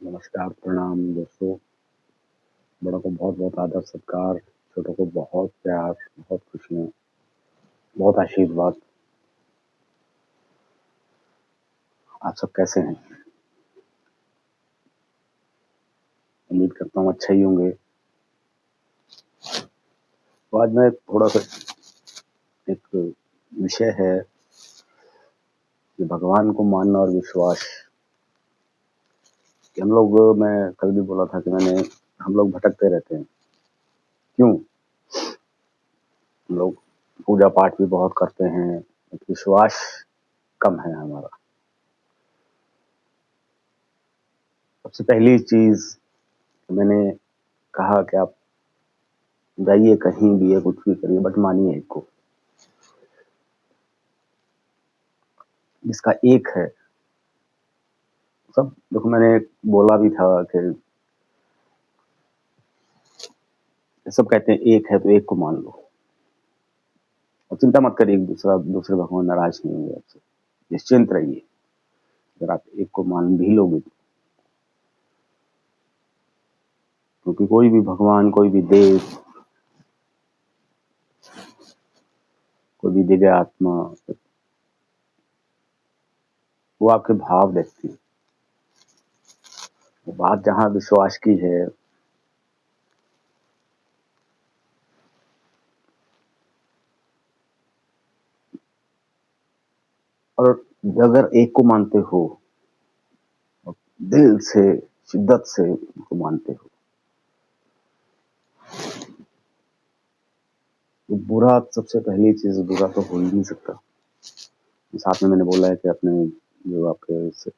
नमस्कार, प्रणाम दोस्तों। बड़ों को बहुत-बहुत आदर सत्कार, छोटों को बहुत प्यार, बहुत खुशियाँ, बहुत आशीर्वाद। आप सब कैसे हैं? उम्मीद करता हूँ अच्छे ही होंगे। तो आज मैं थोड़ा-सा एक विषय है कि भगवान को मानना और विश्वास। कि मैं कल भी बोला था कि हम लोग भटकते रहते हैं। क्यों? हम लोग पूजा-पाठ भी बहुत करते हैं, विश्वास कम है हमारा। सबसे पहली चीज़ मैंने कहा कि आप जाइए कहीं भी है, कुछ भी करिए, बट मानिए एक को। जिसका एक है, सब देखो मैंने बोला भी था कि सब कहते हैं एक है तो एक को मान लो और चिंता मत करिए, दूसरे भगवान नाराज नहीं होंगे आपसे। निश्चिंत रहिए, अगर आप एक को मान भी लोगे क्योंकि कोई भी भगवान, कोई भी देव, कोई भी दिव्य आत्मा, वो आपके भाव देखती है। वो बात जहां विश्वास की है, और अगर एक को मानते हो, दिल से, शिद्दत से उनको मानते हो, तो बुरा, सबसे पहली चीज बुरा तो हो ही नहीं सकता। साथ में मैंने बोला है कि अपने जो आपके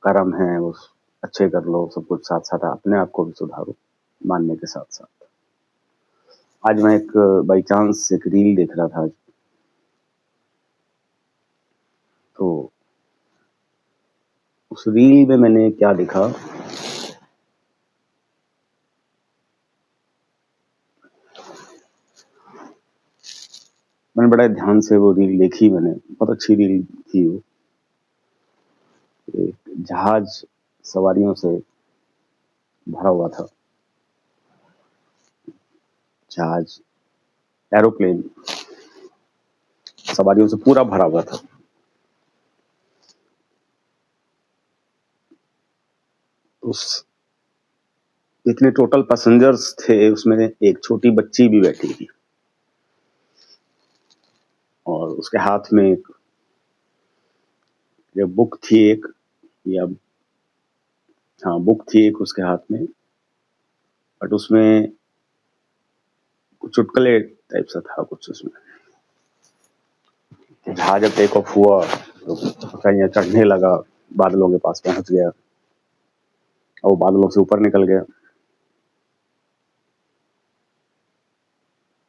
कर्म है वो अच्छे कर लो, सब कुछ साथ साथ अपने आप को भी सुधारो मानने के साथ साथ। आज मैं एक बाई चांस एक रील देख रहा था, तो उस रील में मैंने क्या देखा, मैंने बड़े ध्यान से वो रील देखी। मैंने बहुत अच्छी रील थी वो। एक जहाज सवारियों से भरा हुआ था, जहाज, एरोप्लेन सवारियों से पूरा भरा हुआ था। उस जितने टोटल पैसेंजर्स थे उसमें एक छोटी बच्ची भी बैठी थी और उसके हाथ में एक बुक थी, एक, या हाँ बुक थी एक उसके हाथ में, बट उसमें कुछ चुटकुले टाइप सा था कुछ उसमें। जहाज जब टेक ऑफ हुआ तो कहीं चढ़ने लगा, बादलों के पास पहुंच गया और बादलों से ऊपर निकल गया।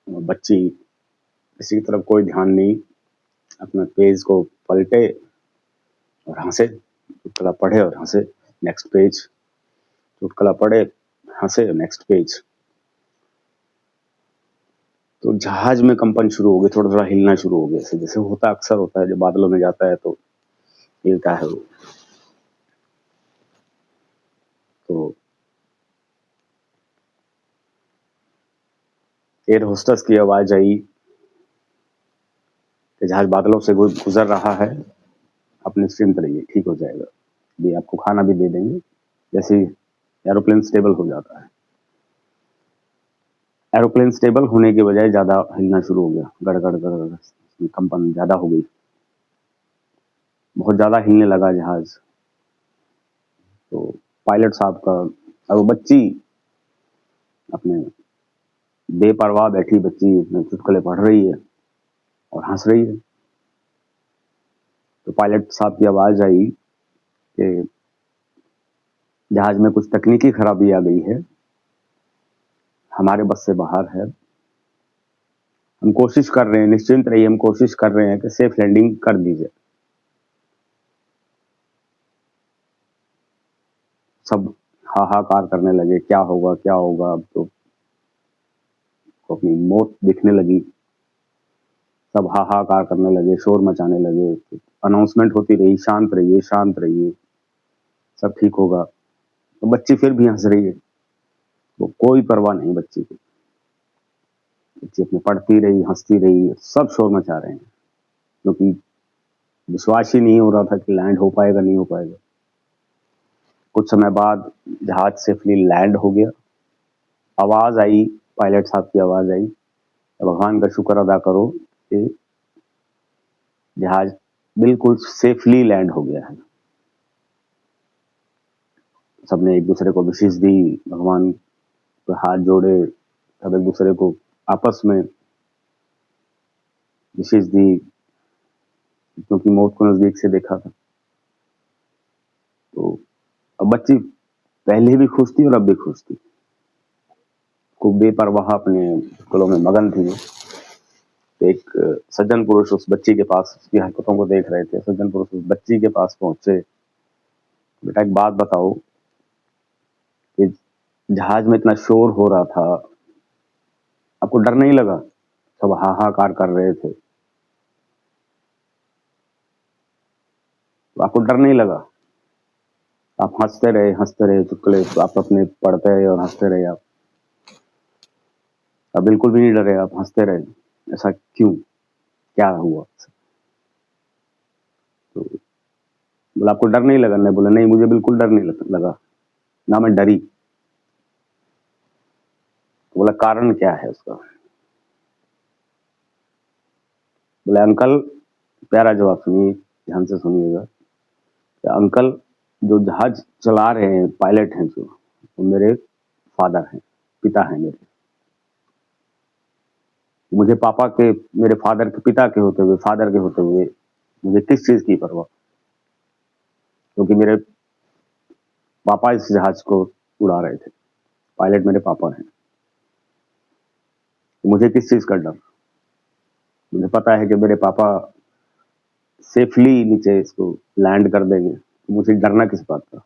बच्ची किसी की तरफ कोई ध्यान नहीं, अपना पेज को पलटे और हंसे, चुटकुला पढ़े और हंसे, नेक्स्ट पेज, चुटकुला पढ़े, हंसे, नेक्स्ट पेज। तो जहाज में कंपन शुरू हो गई, थोड़ा थोड़ा हिलना शुरू हो गया, जैसे होता अक्सर होता है जब बादलों में जाता है तो हिलता है वो। तो एयर होस्टेस की आवाज आई कि जहाज बादलों से गुजर रहा है, आप निश्चिंत रहिए, ठीक हो जाएगा, भी आपको खाना भी दे देंगे जैसे एरोप्लेन स्टेबल हो जाता है। एरोप्लेन स्टेबल होने के बजाय ज्यादा हिलना शुरू हो गया, गड़गड़ गड़गड़, कंपन ज्यादा हो गई, बहुत ज्यादा हिलने लगा जहाज। तो पायलट साहब का, और वो बच्ची अपने बेपरवाह बैठी, बच्ची चुटकुले पढ़ रही है और हंस रही है। तो पायलट साहब की आवाज आई कि जहाज में कुछ तकनीकी खराबी आ गई है, हमारे बस से बाहर है, हम कोशिश कर रहे हैं, निश्चिंत रहिए, हम कोशिश कर रहे हैं कि सेफ लैंडिंग कर दीजिए। सब हाहाकार करने लगे, क्या होगा क्या होगा, अब तो अपनी मौत दिखने लगी। सब हाहाकार करने लगे, शोर मचाने लगे, अनाउंसमेंट होती रही, शांत रहिए शांत रहिए। सब ठीक होगा। तो बच्ची फिर भी हंस रही है, वो कोई परवाह नहीं बच्ची को। बच्ची अपने पढ़ती रही, हंसती रही, सब शोर मचा रहे हैं, क्योंकि विश्वास ही नहीं हो रहा था कि लैंड हो पाएगा नहीं हो पाएगा। कुछ समय बाद जहाज सेफली लैंड हो गया। आवाज आई, पायलट साहब की आवाज आई, भगवान का शुक्र अदा करो कि जहाज बिल्कुल सेफली लैंड हो गया है। सबने एक दूसरे को विशेष दी, भगवान को हाथ जोड़े, सब एक दूसरे को आपस में विशेष दी, क्योंकि मौत को नजदीक से देखा था। तो अब बच्ची पहले भी खुश थी और अब भी खुश थी, खूब बेपरवाह अपने स्कूलों में मगन थी। एक सज्जन पुरुष उस बच्ची के पास, उसकी हरकतों को देख रहे थे। सज्जन पुरुष उस बच्ची के पास पहुंचे, बेटा एक बात बताओ कि जहाज में इतना शोर हो रहा था, आपको डर नहीं लगा? सब हाहाकार कर रहे थे, तो आपको डर नहीं लगा? आप हंसते रहे चुटकुले, आप अपने पढ़ते रहे और हंसते रहे। आप बिल्कुल भी नहीं डरे, आप हंसते रहे। ऐसा क्यों, क्या हुआ? तो बोला आपको डर नहीं लगा? नहीं, बोला नहीं मुझे बिल्कुल डर नहीं लगा, ना मैं डरी। तो बोला कारण क्या है उसका? बोला अंकल, प्यारा जवाब, सुनिए ध्यान से सुनिएगा। अंकल, जो जहाज चला रहे हैं, पायलट हैं जो, वो मेरे फादर हैं, पिता हैं मेरे। मुझे पापा के, मेरे फादर के पिता के होते हुए, फादर के होते हुए मुझे किस चीज की परवाह? क्योंकि मेरे पापा इस जहाज को उड़ा रहे थे, पायलट मेरे पापा हैं। तो मुझे किस चीज का डर? मुझे पता है कि मेरे पापा सेफली नीचे इसको लैंड कर देंगे, तो मुझे डरना किस बात का?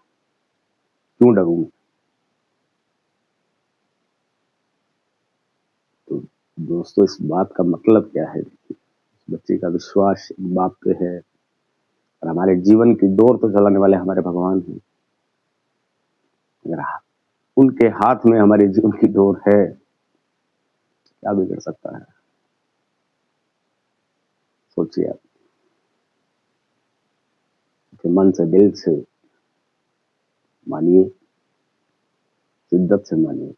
क्यों डरूं मैं? तो दोस्तों, इस बात का मतलब क्या है? बच्चे का विश्वास बाप पे है, और हमारे जीवन की डोर तो चलाने वाले हमारे भगवान हैं। अगर उनके हाथ में हमारे जीवन की डोर है, क्या बिगड़ सकता है? सोचिए आप, कि मन से, दिल से मानिए, शिद्दत से मानिए।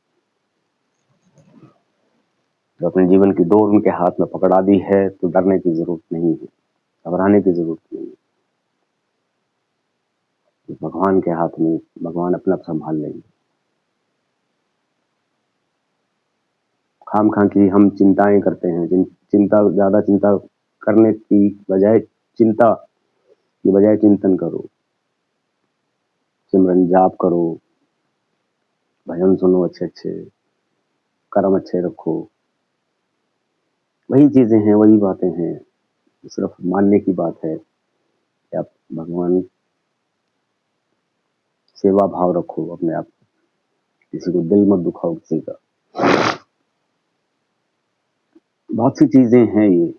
जो अपने जीवन की डोर उनके हाथ में पकड़ा दी है, तो डरने की जरूरत नहीं है, घबराने की जरूरत नहीं है। भगवान के हाथ में, भगवान अपने आप संभाल लेंगे। खाम खां की हम चिंताएं करते हैं, ज्यादा चिंता करने की बजाय, चिंता की बजाय चिंतन करो, सिमरन जाप करो, भजन सुनो अच्छे अच्छे, कर्म अच्छे रखो। वही चीजें हैं, वही बातें हैं। सिर्फ मानने की बात है कि आप भगवान, सेवा भाव रखो अपने आप, किसी को दिल मत दुखाओ किसी का। बहुत सी चीजें हैं ये,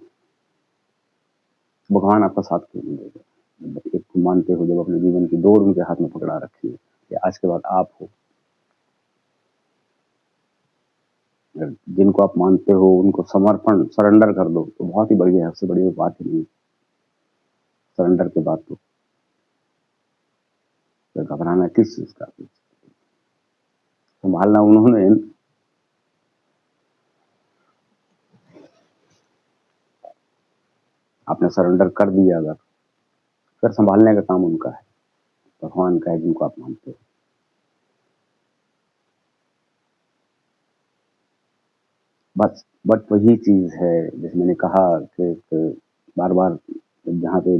भगवान आपका साथ क्यों नहीं देगा? एक को मानते हो, जब अपने जीवन की डोर उनके हाथ में पकड़ा रखी है कि आज के बाद आप हो। जिनको आप मानते हो उनको समर्पण, सरेंडर कर दो, तो बहुत ही बढ़िया है, उससे बड़ी बात ही नहीं। सरेंडर के बाद तो घबराना किस चीज का? संभालना उन्होंने, आपने सरेंडर कर दिया, अगर फिर संभालने का काम उनका है, भगवान का है जिनको आप मानते हो। बस बट वही चीज है, जैसे मैंने कहा कि बार बार जहाँ पे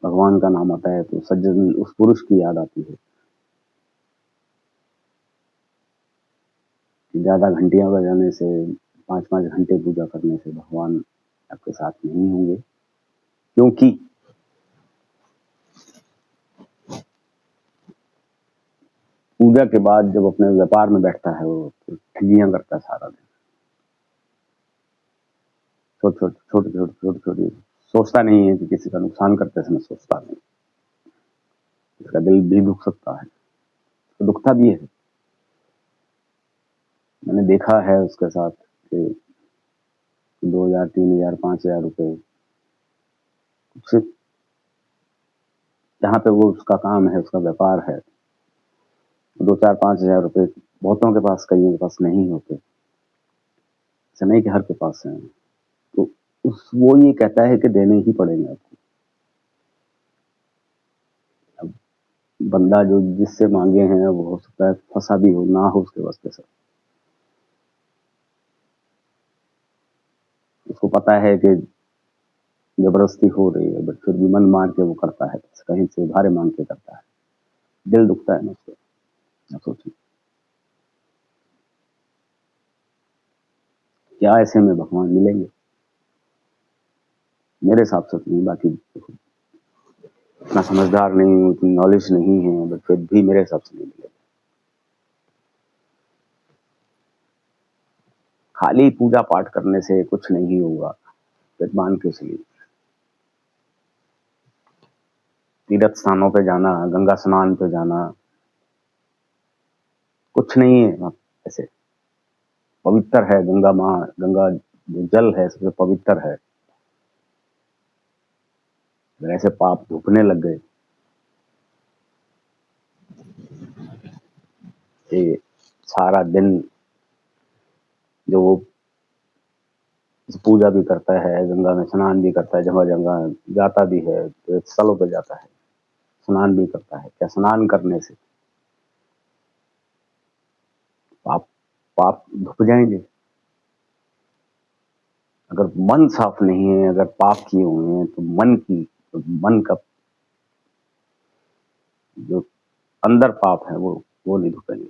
भगवान का नाम आता है तो सज्जन, उस पुरुष की याद आती है कि ज्यादा घंटियां बजाने से, 5-5 घंटे पूजा करने से भगवान आपके साथ नहीं होंगे। क्योंकि पूजा के बाद जब अपने व्यापार में बैठता है, वो तो ठगियां करता है सारा दिन, छोटी छोटी, सोचता नहीं है कि किसी का नुकसान करते समय सोचता नहीं। इसका दिल भी दुख सकता है, तो दुखता भी है। मैंने देखा है उसके साथ कि 2000, 3000, 5000 रुपए सिर्फ जहाँ पे वो उसका काम है, उसका व्यापार है, 2-4-5 हजार रुपए बहुतों के पास, कईयों के पास नहीं होते, ऐसा नहीं कि हर के पास है। तो वो ये कहता है कि देने ही पड़ेंगे आपको। अब बंदा जो जिससे मांगे हैं वो हो सकता है फंसा भी हो, ना हो उसके वास्ते से, उसको पता है कि जबरदस्ती हो रही है, बट फिर भी मन मार के वो करता है, कहीं से उधारे मांग के करता है, दिल दुखता है ना उसको। आप सोचिए क्या ऐसे में भगवान मिलेंगे? मेरे हिसाब से तो नहीं, बाकी इतना समझदार नहीं हूँ, इतनी नॉलेज नहीं है, बट फिर भी मेरे हिसाब से नहीं मिलेगा। खाली पूजा पाठ करने से कुछ नहीं होगा, फिर मान के चलिए तीर्थ स्थानों पे जाना, गंगा स्नान पे जाना, कुछ नहीं है ऐसे। पवित्र है गंगा माँ, गंगा जो जल है सबसे पवित्र है। अगर ऐसे पाप धुपने लग गए कि सारा दिन जो वो पूजा भी करता है, गंगा में स्नान भी करता है, जगह जगह जाता भी है, तीर्थ स्थलों पे जाता है, स्नान भी करता है, क्या स्नान करने से पाप पाप धुप जाएंगे? अगर मन साफ नहीं है, अगर पाप किए हुए हैं, तो मन का जो अंदर पाप है वो नहीं धुपेंगे।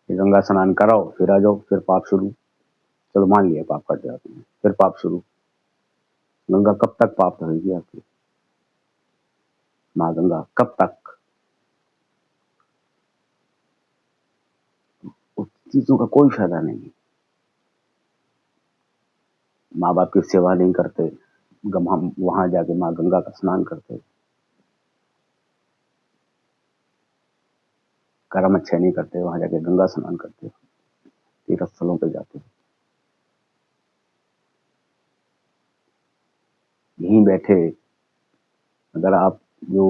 गंगा स्नान कराओ, फिर आ जाओ, फिर पाप शुरू। चलो मान लिया पाप कट जाते हैं, फिर पाप शुरू। गंगा कब तक पाप रहेगी आपकी? माँ गंगा कब तक? उस चीजों का कोई फायदा नहीं। माँ बाप की सेवा नहीं करते, हम वहां जाके माँ गंगा का स्नान करते, कर्म अच्छे नहीं करते, वहां जाके गंगा स्नान करते, तीर्थ स्थलों पे जाते, यहीं बैठे अगर आप जो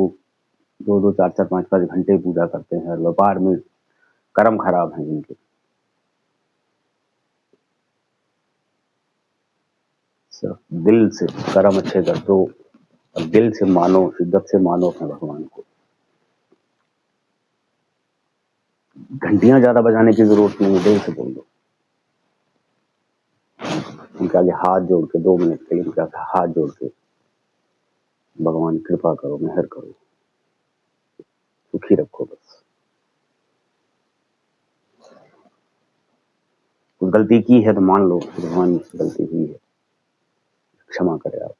2-2, 4-4, 5-5 घंटे पूजा करते हैं, व्यापार में कर्म खराब है जिनके, सिर्फ दिल से कर्म अच्छे कर दो और दिल से मानो, शिद्दत से मानो अपने भगवान को। घंटियां ज्यादा बजाने की जरूरत नहीं है, दिल से बोल दो। उनके आगे हाथ जोड़ के 2 मिनट के लिए उनके आगे हाथ जोड़ के, भगवान कृपा करो, मेहर करो, सुखी रखो बस। कुछ गलती की है तो मान लो भगवान मुझसे गलती हुई है, क्षमा करे आप।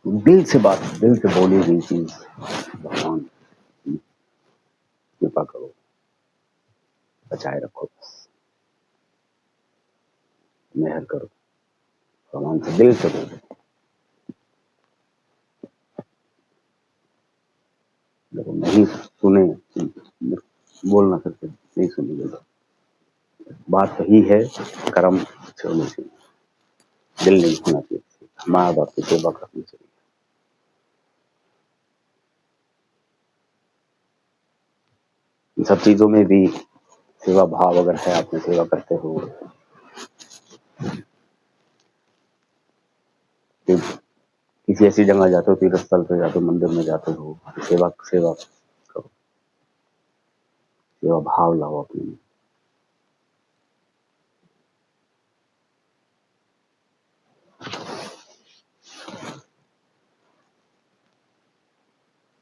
दिल से बात, दिल से बोली हुई चीज, भगवान कृपा करो, बचाए रखो बस, मेहर करो, भगवान से दिल से बोलो। देखो नहीं सुने, बोलना करके नहीं सुनेगा। बात सही है, कर्म अच्छे होने चाहिए, दिल नहीं होना चाहिए, माँ बाप की सेवा करनी चाहिए। इन सब चीजों में भी सेवा भाव अगर है, आप में सेवा करते हो, किसी ऐसी जगह जाते हो, तीर्थ स्थल पे जाते हो, मंदिर में जाते हो, सेवा सेवा करो, सेवा भाव लाओ अपने में।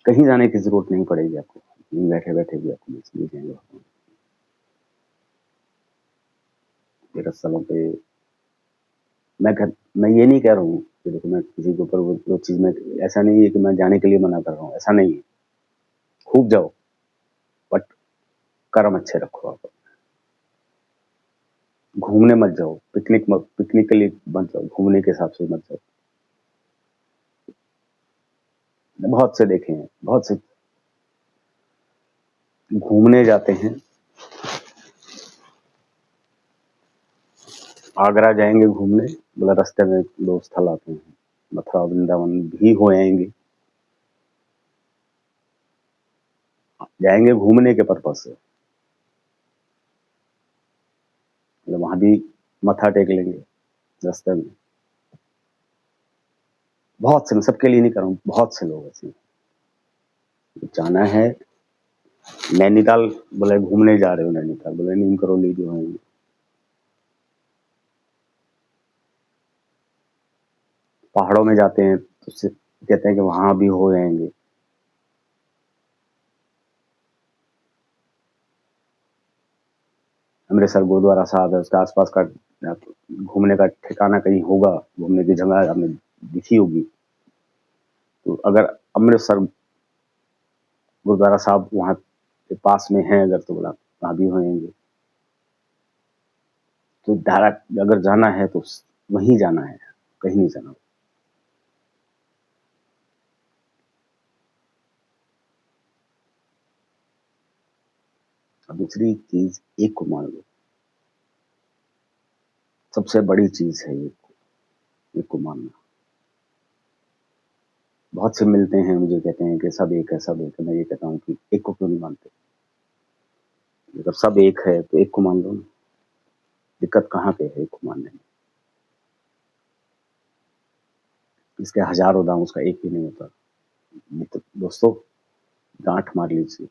कहीं जाने की जरूरत नहीं पड़ेगी आपको, बैठे बैठे भी आपको मिल जाएंगे तीर्थ स्थलों पे। मैं ये नहीं कह रहा हूँ कि देखो मैं किसी के ऊपर वो चीज में, ऐसा नहीं है कि मैं जाने के लिए मना कर रहा हूँ, ऐसा नहीं है। खूब जाओ, बट कर्म अच्छे रखो आप। घूमने मत जाओ, पिकनिक के लिए मत जाओ, घूमने के हिसाब से मत जाओ। बहुत से देखे हैं, बहुत से घूमने जाते हैं, आगरा जाएंगे घूमने, बोला रास्ते में 2 स्थल आते हैं, मथुरा वृंदावन भी हो आएंगे, जाएंगे घूमने के पर्पज से, मतलब वहां भी मत्था टेक लेंगे रास्ते में। बहुत से, मैं सबके लिए नहीं कर रहा हूँ, बहुत से लोग ऐसे जाना है। नैनीताल, बोले घूमने जा रहे हो नैनीताल, बोले नीम करोली जो है, पहाड़ों में जाते हैं तो कहते हैं कि वहां भी हो जाएंगे। अमृतसर गुरुद्वारा साहब है, उसके आसपास का घूमने का ठिकाना कहीं होगा, घूमने की जगह हमें दिखी होगी, तो अगर अमृतसर गुरुद्वारा साहब वहाँ के पास में है अगर, तो बोला वहाँ भी होएंगे। तो धारा अगर जाना है तो वहीं जाना है, कहीं नहीं जाना। दूसरी चीज, एक को मान लो, सबसे बड़ी चीज है एक को मानना। बहुत से मिलते हैं मुझे, कहते हैं कि सब एक है, सब एक है। मैं ये कहता हूँ कि एक को क्यों नहीं मानते? अगर सब एक है तो एक को मान लो ना, दिक्कत कहाँ पे है एक को मानने में? इसके हजारों दाम, उसका एक भी नहीं होता। तो दोस्तों, गांठ मार लीजिए,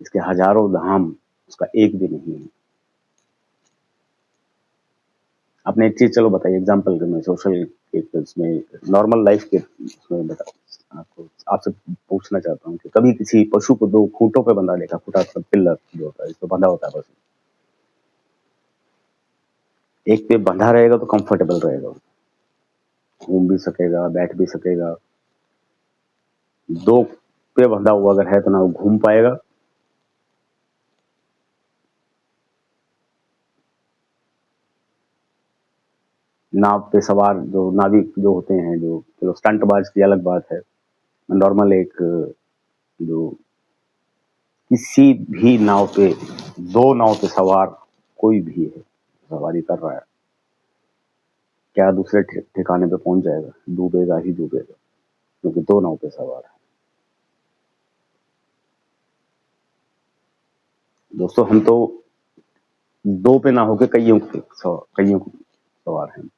इसके हजारों धाम, उसका एक भी नहीं है। आपने एक चीज चलो बताइए, एग्जाम्पल के, मैं सोशल इसमें, नॉर्मल लाइफ के इसमें बता, आपको आपसे पूछना चाहता हूँ कि कभी किसी पशु को 2 खूंटों पे बंधा देखा? खूंटा मतलब पिल्लर जो होता है, इसको बंधा होता है पशु, एक पे बंधा रहेगा तो कंफर्टेबल रहेगा, घूम भी सकेगा, बैठ भी सकेगा। 2 पे बंधा हुआ अगर है तो ना वो घूम पाएगा, नाव पे सवार जो नाविक जो होते हैं, जो चलो स्टंटबाज की अलग बात है, नॉर्मल एक जो किसी भी नाव पे, 2 नाव पे सवार कोई भी है, सवारी कर रहा है, क्या दूसरे ठिकाने पे पहुंच जाएगा? डूबेगा ही डूबेगा, क्योंकि 2 नाव पे सवार है। दोस्तों, हम तो 2 पे ना होके कईयों सवार हैं।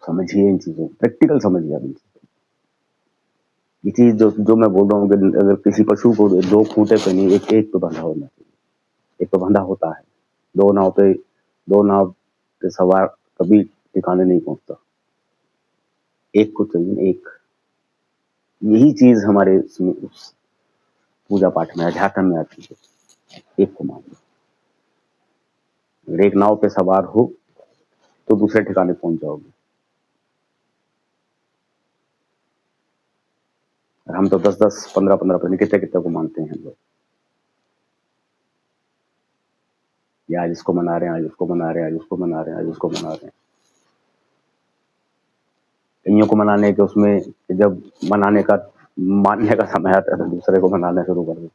समझिए इन चीजों, प्रैक्टिकल समझिए आप इन चीजों। ये चीज जो मैं बोल रहा हूँ कि अगर किसी पशु को 2 खूंटे पे नहीं, एक पे बंधा होना चाहिए, एक पे बंधा होता है। 2 नाव पे सवार कभी ठिकाने नहीं पहुंचता, एक को चाहिए, एक। यही चीज हमारे उस पूजा पाठ में, अध्यात्म में आती है, एक को मान लो। अगर एक नाव पे सवार हो तो दूसरे ठिकाने पहुंच जाओगे। और हम तो 10-10, 15-15, पता नहीं कितने कितने को मानते हैं लोग। ये आज इसको मना रहे हैं, आज उसको मना रहे हैं, आज उसको मना रहे हैं, आज उसको मना रहे हैं। कईयों को मनाने के उसमें, जब मनाने का मानने का समय आता है तो दूसरे को मनाना शुरू कर दो।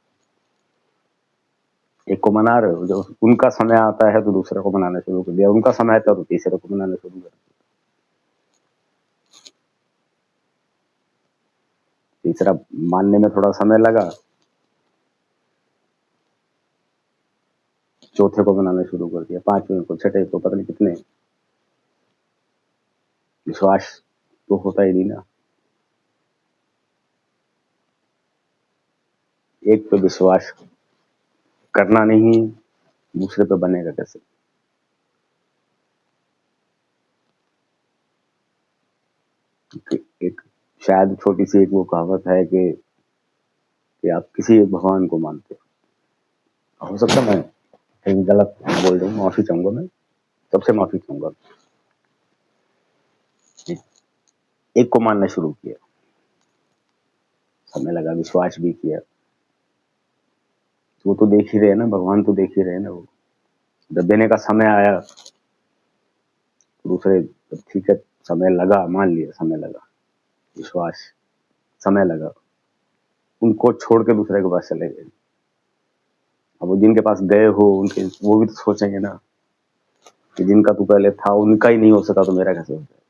एक को मना रहे हो, जब उनका समय आता है तो दूसरे को मनाना शुरू कर दिया, उनका समय आता है तो तीसरे को मनाना शुरू कर दिया, तीसरा मानने में थोड़ा समय लगा, चौथे को मनाना शुरू कर दिया, 5वें को, छठे को, पता नहीं कितने। विश्वास तो होता ही नहीं ना। एक पे विश्वास करना नहीं, दूसरे पे बनेगा कैसे? एक शायद छोटी सी एक वो कहावत है कि आप किसी एक भगवान को मानते हो सकता है मैं कहीं गलत बोल दूं, माफी चाहूंगा, मैं सबसे माफी चाहूंगा। एक को मानना शुरू किया, समय लगा, विश्वास भी किया, वो तो देख ही रहे हैं ना, भगवान तो देख ही रहे हैं ना। वो जब देने का समय आया तो दूसरे, ठीक है समय लगा, मान लिया समय लगा, विश्वास, समय लगा, उनको छोड़ के दूसरे के पास चले गए। अब वो जिनके पास गए हो उनके, वो भी तो सोचेंगे ना कि जिनका तू पहले था उनका ही नहीं हो सका तो मेरा कैसे हो जाएगा।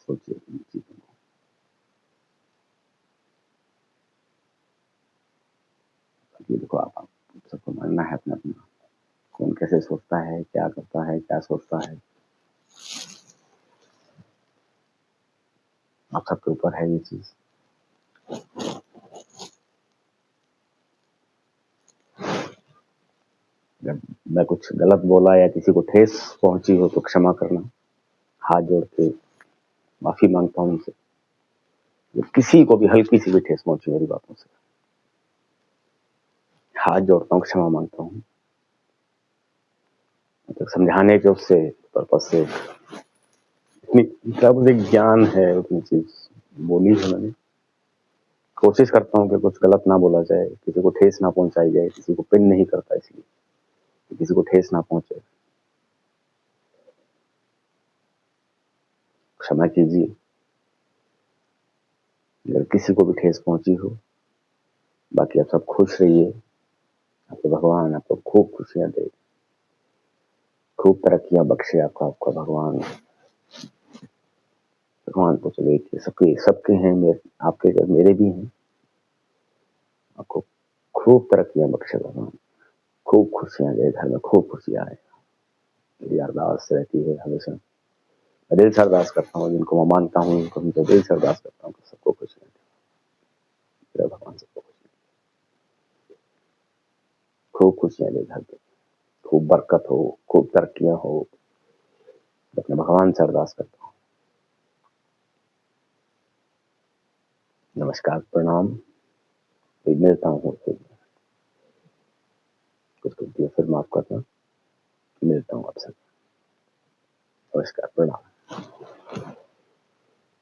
सोचिए इन चीजों को। ये देखो आप सबको मानना है अपना अपना, कौन कैसे सोचता है, क्या करता है, क्या सोचता है, आप सबके ऊपर है ये चीज। अगर मैं कुछ गलत बोला या किसी को ठेस पहुंची हो तो क्षमा करना, हाथ जोड़ के माफी मांगता हूं उनसे। किसी को भी हल्की सी भी ठेस पहुंची मेरी बातों से, हाथ जोड़ता हूँ, क्षमा मांगता हूँ। मतलब समझाने के उससे पर्पज से इतनी, मतलब एक ज्ञान है उतनी चीज बोली है मैंने। कोशिश करता हूँ कि कुछ गलत ना बोला जाए, किसी को ठेस ना पहुंचाई जाए, किसी को पिन नहीं करता इसलिए कि किसी को ठेस ना पहुंचे। क्षमा कीजिए अगर किसी को भी ठेस पहुंची हो। बाकी आप सब खुश रहिए, आपके भगवान आपको खूब खुशियां दे, खूब तरक्कियां बख्शे आपको, आपका भगवान। भगवान तो चलो एक सबके सबके हैं, मेरे आपके मेरे भी हैं। आपको खूब तरक्कियां बख्शे भगवान, खूब खुशियां दे, घर में खूब खुशियां आए। मेरी अरदास रहती है हमेशा, मैं दिल से अरदास करता हूँ, जिनको मैं मानता हूँ उनको मैं दिल से अरदास करता हूँ कि सबको खुशियां दे भगवान, सबको खुशियां, खूब खुशियां दे घर पे, खूब बरकत हो, खूब तरक्कियां हो। अपने भगवान से अरदास करता हूँ। नमस्कार, प्रणाम, फिर मिलता हूँ, फिर कुछ गलतियां फिर माफ करना, मिलता हूँ आपसे। नमस्कार, प्रणाम।